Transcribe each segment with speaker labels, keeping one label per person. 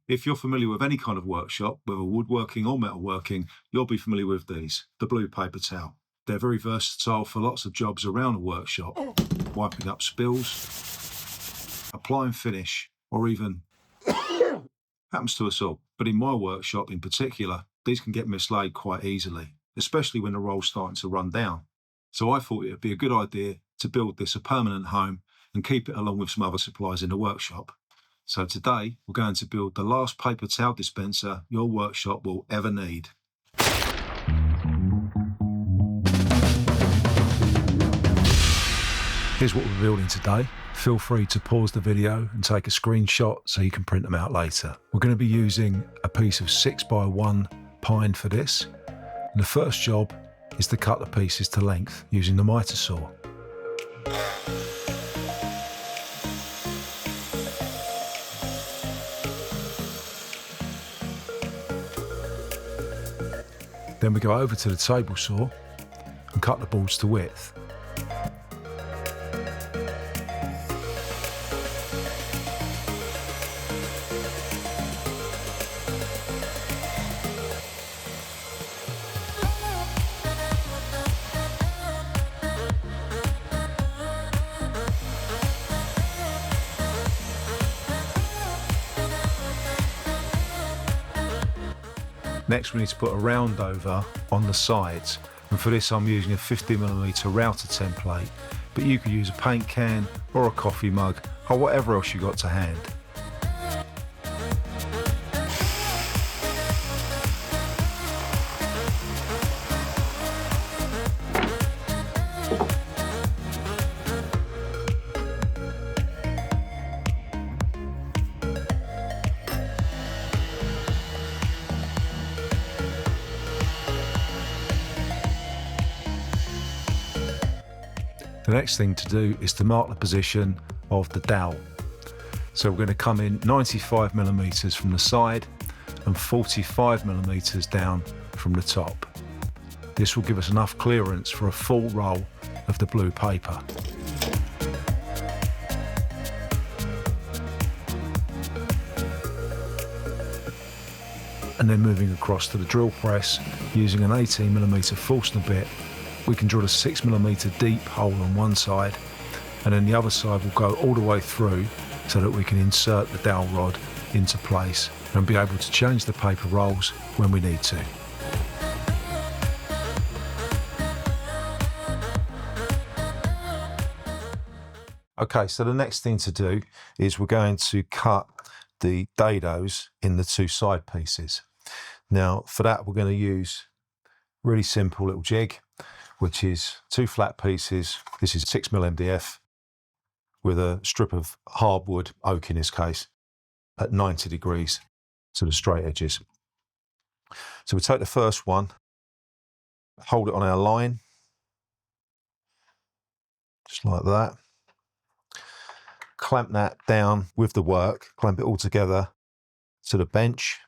Speaker 1: If you're familiar with any kind of workshop, whether woodworking or metalworking, you'll be familiar with these, the blue paper towel. They're very versatile for lots of jobs around a workshop, wiping up spills, applying finish, or even happens to us all. But in my workshop in particular, these can get mislaid quite easily, especially when the roll's starting to run down. So I thought it would be a good idea to build this a permanent home and keep it along with some other supplies in the workshop. So today we're going to build the last paper towel dispenser your workshop will ever need. Here's what we're building today. Feel free to pause the video and take a screenshot so you can print them out later. We're going to be using a piece of 6x1 pine for this. And the first job is to cut the pieces to length using the miter saw. Then we go over to the table saw and cut the boards to width. Next we need to put a round over on the sides, and for this I'm using a 50mm router template, but you could use a paint can or a coffee mug or whatever else you got to hand. The next thing to do is to mark the position of the dowel. So we're going to come in 95mm from the side and 45mm down from the top. This will give us enough clearance for a full roll of the blue paper. And then moving across to the drill press using an 18mm Forstner bit, we can drill a 6mm deep hole on one side, and then the other side will go all the way through so that we can insert the dowel rod into place and be able to change the paper rolls when we need to. Okay, so the next thing to do is we're going to cut the dadoes in the two side pieces. Now for that we're going to use a really simple little jig, which is two flat pieces. This is 6mm MDF with a strip of hardwood, oak in this case, at 90 degrees to the straight edges. So we take the first one, hold it on our line, just like that. Clamp that down with the work, clamp it all together to the bench,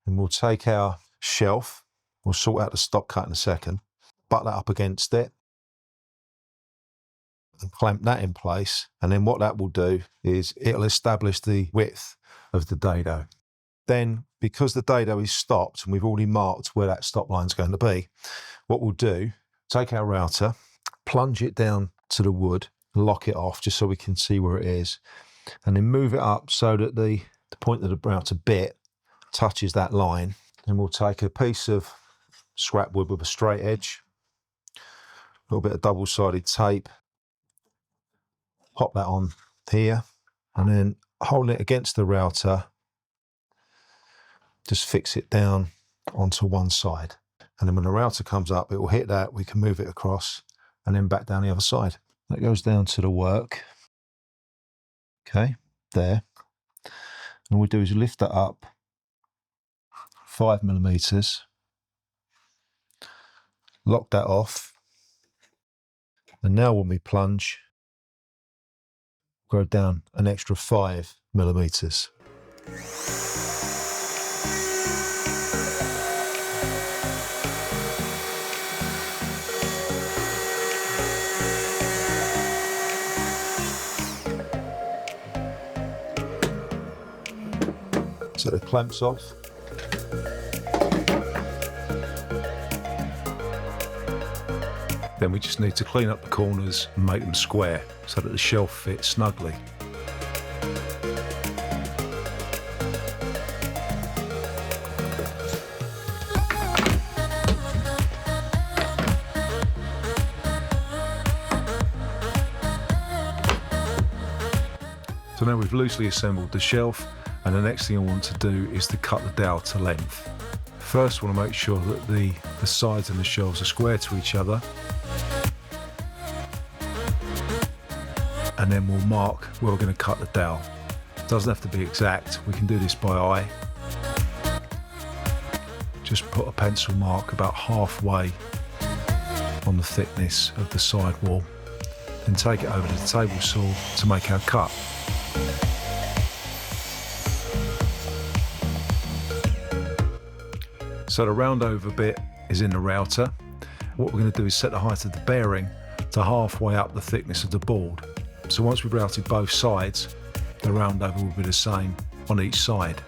Speaker 1: and we'll take our shelf, we'll sort out the stop cut in a second, butt that up against it and clamp that in place, and then what that will do is it'll establish the width of the dado. Then, because the dado is stopped and we've already marked where that stop line is going to be, what we'll do, take our router, plunge it down to the wood, lock it off just so we can see where it is, and then move it up so that the point of the router bit touches that line. Then we'll take a piece of scrap wood with a straight edge, a little bit of double-sided tape, pop that on here, and then hold it against the router, just fix it down onto one side. And then when the router comes up, it will hit that, we can move it across and then back down the other side. That goes down to the work. Okay, there. And what we do is lift that up 5mm, lock that off, and now when we plunge, go down an extra 5mm. Set the clamps off. Then we just need to clean up the corners and make them square so that the shelf fits snugly. So now we've loosely assembled the shelf, and the next thing I want to do is to cut the dowel to length. First, I want to make sure that the sides and the shelves are square to each other. And then we'll mark where we're going to cut the dowel. It doesn't have to be exact, we can do this by eye. Just put a pencil mark about halfway on the thickness of the side wall. Then take it over to the table saw to make our cut. So the round over bit is in the router. What we're going to do is set the height of the bearing to halfway up the thickness of the board. So once we've routed both sides, the round over will be the same on each side.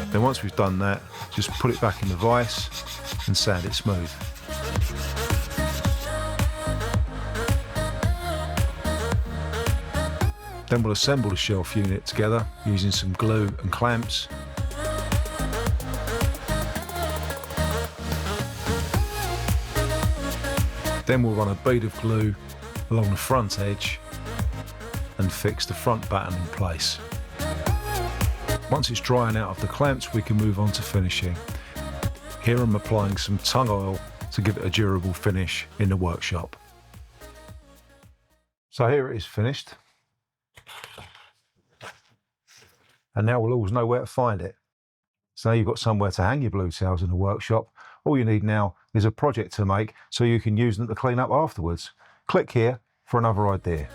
Speaker 1: Then once we've done that, just put it back in the vise and sand it smooth. Then we'll assemble the shelf unit together using some glue and clamps. Then we'll run a bead of glue along the front edge and fix the front batten in place. Once it's drying out of the clamps, we can move on to finishing. Here I'm applying some tung oil to give it a durable finish in the workshop. So here it is finished. And now we'll always know where to find it. So now you've got somewhere to hang your blue towels in the workshop. All you need now is a project to make so you can use them to clean up afterwards. Click here for another idea.